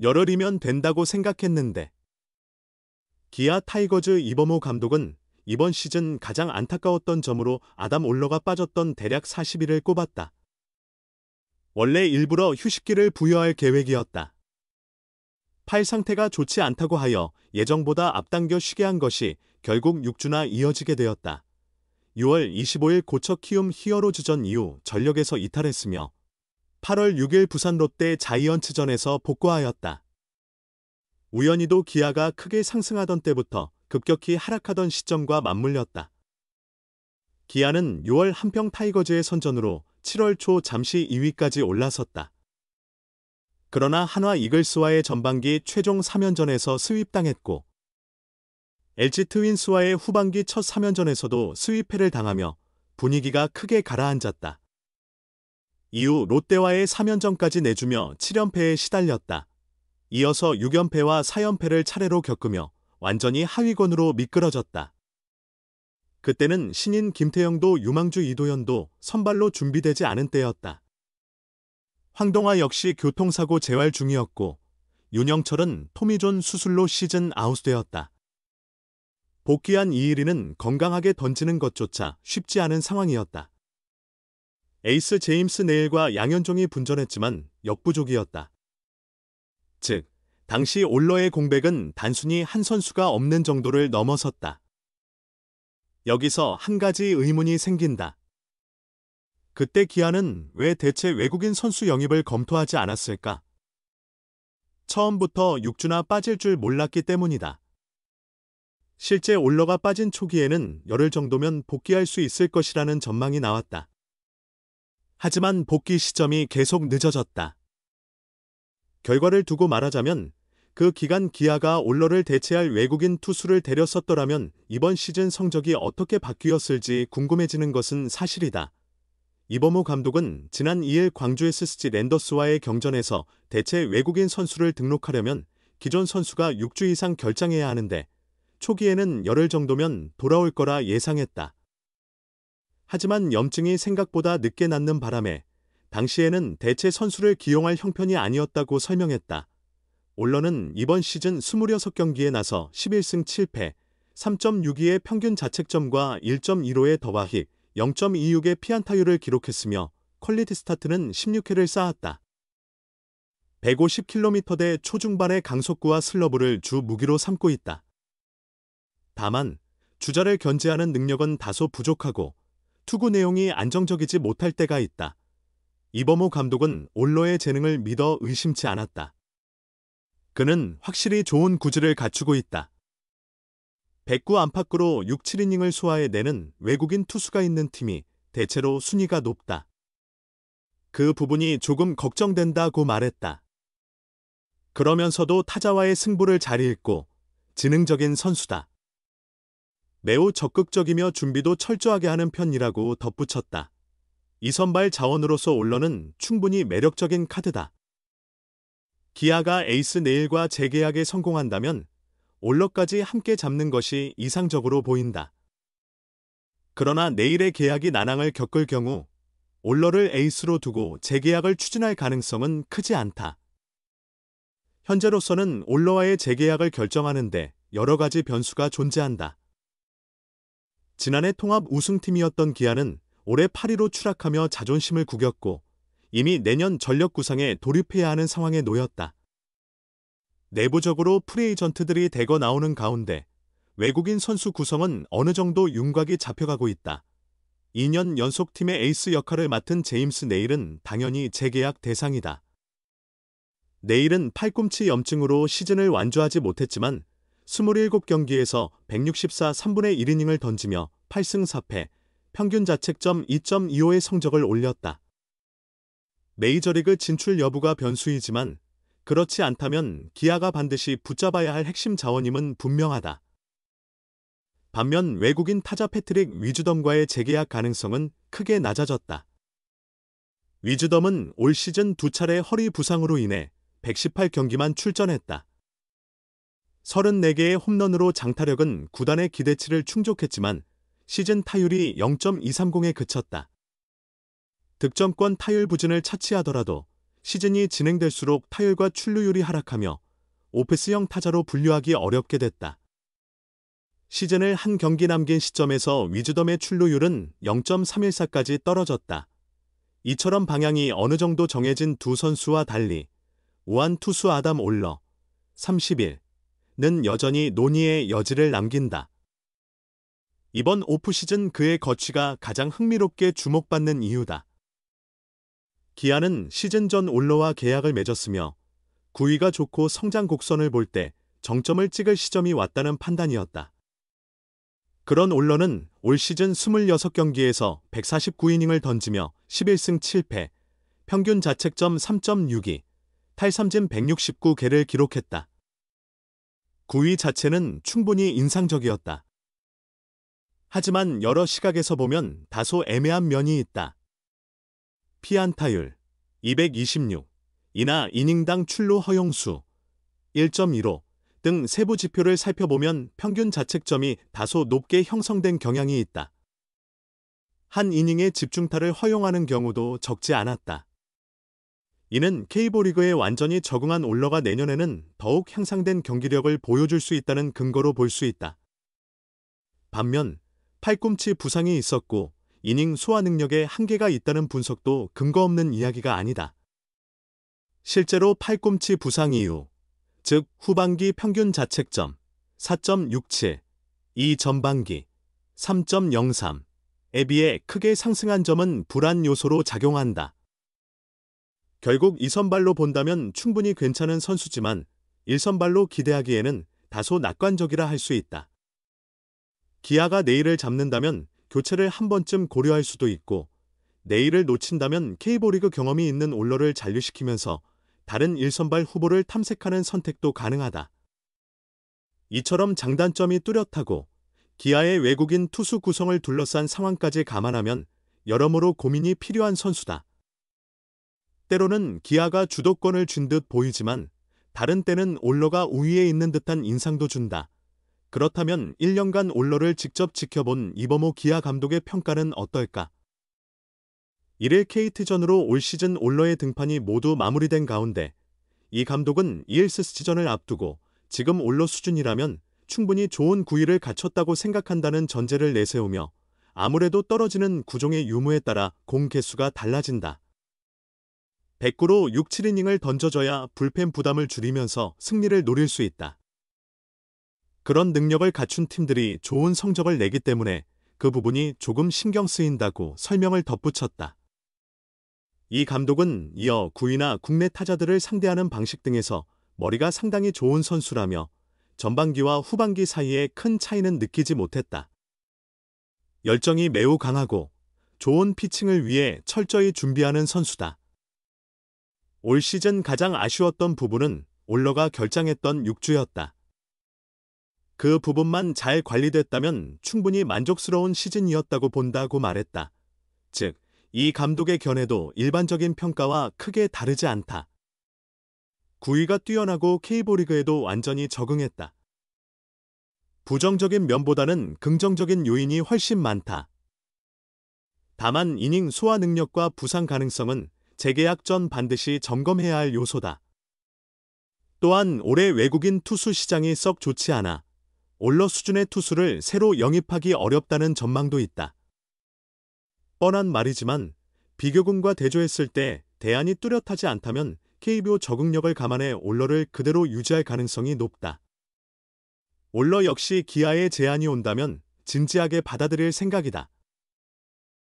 열흘이면 된다고 생각했는데. 기아 타이거즈 이범호 감독은 이번 시즌 가장 안타까웠던 점으로 아담 올러가 빠졌던 대략 40일을 꼽았다. 원래 일부러 휴식기를 부여할 계획이었다. 팔 상태가 좋지 않다고 하여 예정보다 앞당겨 쉬게 한 것이 결국 6주나 이어지게 되었다. 6월 25일 고척 키움 히어로즈전 이후 전력에서 이탈했으며 8월 6일 부산 롯데 자이언츠전에서 복구하였다. 우연히도 기아가 크게 상승하던 때부터 급격히 하락하던 시점과 맞물렸다. 기아는 6월 한평 타이거즈의 선전으로 7월 초 잠시 2위까지 올라섰다. 그러나 한화 이글스와의 전반기 최종 3연전에서 스윕당했고 LG 트윈스와의 후반기 첫 3연전에서도 스윕패를 당하며 분위기가 크게 가라앉았다. 이후 롯데와의 3연전까지 내주며 7연패에 시달렸다. 이어서 6연패와 4연패를 차례로 겪으며 완전히 하위권으로 미끄러졌다. 그때는 신인 김태형도 유망주 이도현도 선발로 준비되지 않은 때였다. 황동화 역시 교통사고 재활 중이었고 윤영철은 토미존 수술로 시즌 아웃되었다. 복귀한 이일이는 건강하게 던지는 것조차 쉽지 않은 상황이었다. 에이스 제임스 네일과 양현종이 분전했지만 역부족이었다. 즉, 당시 올러의 공백은 단순히 한 선수가 없는 정도를 넘어섰다. 여기서 한 가지 의문이 생긴다. 그때 기아는 왜 대체 외국인 선수 영입을 검토하지 않았을까? 처음부터 6주나 빠질 줄 몰랐기 때문이다. 실제 올러가 빠진 초기에는 열흘 정도면 복귀할 수 있을 것이라는 전망이 나왔다. 하지만 복귀 시점이 계속 늦어졌다. 결과를 두고 말하자면 그 기간 기아가 올러를 대체할 외국인 투수를 데렸었더라면 이번 시즌 성적이 어떻게 바뀌었을지 궁금해지는 것은 사실이다. 이범호 감독은 지난 2일 광주 SSG 랜더스와의 경전에서 대체 외국인 선수를 등록하려면 기존 선수가 6주 이상 결장해야 하는데 초기에는 열흘 정도면 돌아올 거라 예상했다. 하지만 염증이 생각보다 늦게 낫는 바람에 당시에는 대체 선수를 기용할 형편이 아니었다고 설명했다. 올러는 이번 시즌 26경기에 나서 11승 7패, 3.62의 평균 자책점과 1.15의 더하기, 0.26의 피안타율을 기록했으며 퀄리티 스타트는 16회를 쌓았다. 150km대 초중반의 강속구와 슬러브를 주 무기로 삼고 있다. 다만 주자를 견제하는 능력은 다소 부족하고 투구 내용이 안정적이지 못할 때가 있다. 이범호 감독은 올러의 재능을 믿어 의심치 않았다. 그는 확실히 좋은 구질을 갖추고 있다. 109 안팎으로 6, 7이닝을 소화해내는 외국인 투수가 있는 팀이 대체로 순위가 높다. 그 부분이 조금 걱정된다고 말했다. 그러면서도 타자와의 승부를 잘 읽고 지능적인 선수다. 매우 적극적이며 준비도 철저하게 하는 편이라고 덧붙였다. 이 선발 자원으로서 올러는 충분히 매력적인 카드다. 기아가 에이스 네일과 재계약에 성공한다면 올러까지 함께 잡는 것이 이상적으로 보인다. 그러나 네일의 계약이 난항을 겪을 경우 올러를 에이스로 두고 재계약을 추진할 가능성은 크지 않다. 현재로서는 올러와의 재계약을 결정하는데 여러 가지 변수가 존재한다. 지난해 통합 우승팀이었던 기아는 올해 8위로 추락하며 자존심을 구겼고 이미 내년 전력 구상에 돌입해야 하는 상황에 놓였다. 내부적으로 프리에이전트들이 대거 나오는 가운데 외국인 선수 구성은 어느 정도 윤곽이 잡혀가고 있다. 2년 연속 팀의 에이스 역할을 맡은 제임스 네일은 당연히 재계약 대상이다. 네일은 팔꿈치 염증으로 시즌을 완주하지 못했지만 27경기에서 164 3분의 1이닝을 던지며 8승 4패, 평균 자책점 2.25의 성적을 올렸다. 메이저리그 진출 여부가 변수이지만 그렇지 않다면 기아가 반드시 붙잡아야 할 핵심 자원임은 분명하다. 반면 외국인 타자 패트릭 위즈덤과의 재계약 가능성은 크게 낮아졌다. 위즈덤은 올 시즌 2차례 허리 부상으로 인해 118경기만 출전했다. 34개의 홈런으로 장타력은 구단의 기대치를 충족했지만 시즌 타율이 0.230에 그쳤다. 득점권 타율 부진을 차치하더라도 시즌이 진행될수록 타율과 출루율이 하락하며 오피스형 타자로 분류하기 어렵게 됐다. 시즌을 한 경기 남긴 시점에서 위즈덤의 출루율은 0.314까지 떨어졌다. 이처럼 방향이 어느 정도 정해진 두 선수와 달리 우한 투수 아담 올러 30일는 여전히 논의의 여지를 남긴다. 이번 오프시즌 그의 거취가 가장 흥미롭게 주목받는 이유다. 기아는 시즌 전 올러와 계약을 맺었으며 구위가 좋고 성장 곡선을 볼 때 정점을 찍을 시점이 왔다는 판단이었다. 그런 올러는 올 시즌 26경기에서 149이닝을 던지며 11승 7패, 평균 자책점 3.62, 탈삼진 169개를 기록했다. 구위 자체는 충분히 인상적이었다. 하지만 여러 시각에서 보면 다소 애매한 면이 있다. 피안타율 226, 이나 이닝당 출루 허용수 1.15 등 세부 지표를 살펴보면 평균 자책점이 다소 높게 형성된 경향이 있다. 한 이닝의 집중타를 허용하는 경우도 적지 않았다. 이는 K리그에 완전히 적응한 올러가 내년에는 더욱 향상된 경기력을 보여줄 수 있다는 근거로 볼 수 있다. 반면 팔꿈치 부상이 있었고 이닝 소화 능력에 한계가 있다는 분석도 근거 없는 이야기가 아니다. 실제로 팔꿈치 부상 이후, 즉 후반기 평균 자책점 4.67, 이 전반기 3.03에 비해 크게 상승한 점은 불안 요소로 작용한다. 결국 2선발로 본다면 충분히 괜찮은 선수지만 1선발로 기대하기에는 다소 낙관적이라 할 수 있다. 기아가 내일을 잡는다면 교체를 한 번쯤 고려할 수도 있고 내일을 놓친다면 K리그 경험이 있는 올러를 잔류시키면서 다른 1선발 후보를 탐색하는 선택도 가능하다. 이처럼 장단점이 뚜렷하고 기아의 외국인 투수 구성을 둘러싼 상황까지 감안하면 여러모로 고민이 필요한 선수다. 때로는 기아가 주도권을 쥔 듯 보이지만 다른 때는 올러가 우위에 있는 듯한 인상도 준다. 그렇다면 1년간 올러를 직접 지켜본 이범호 기아 감독의 평가는 어떨까? 1일 KT전으로 올 시즌 올러의 등판이 모두 마무리된 가운데 이 감독은 ELS 시즌을 앞두고 지금 올러 수준이라면 충분히 좋은 구위를 갖췄다고 생각한다는 전제를 내세우며 아무래도 떨어지는 구종의 유무에 따라 공 개수가 달라진다. 100구로 6, 7이닝을 던져줘야 불펜 부담을 줄이면서 승리를 노릴 수 있다. 그런 능력을 갖춘 팀들이 좋은 성적을 내기 때문에 그 부분이 조금 신경 쓰인다고 설명을 덧붙였다. 이 감독은 이어 구위나 국내 타자들을 상대하는 방식 등에서 머리가 상당히 좋은 선수라며 전반기와 후반기 사이에 큰 차이는 느끼지 못했다. 열정이 매우 강하고 좋은 피칭을 위해 철저히 준비하는 선수다. 올 시즌 가장 아쉬웠던 부분은 올러가 결장했던 6주였다. 그 부분만 잘 관리됐다면 충분히 만족스러운 시즌이었다고 본다고 말했다. 즉, 이 감독의 견해도 일반적인 평가와 크게 다르지 않다. 구위가 뛰어나고 K리그에도 완전히 적응했다. 부정적인 면보다는 긍정적인 요인이 훨씬 많다. 다만 이닝 소화 능력과 부상 가능성은 재계약 전 반드시 점검해야 할 요소다. 또한 올해 외국인 투수 시장이 썩 좋지 않아 올러 수준의 투수를 새로 영입하기 어렵다는 전망도 있다. 뻔한 말이지만 비교군과 대조했을 때 대안이 뚜렷하지 않다면 KBO 적응력을 감안해 올러를 그대로 유지할 가능성이 높다. 올러 역시 기아의 제안이 온다면 진지하게 받아들일 생각이다.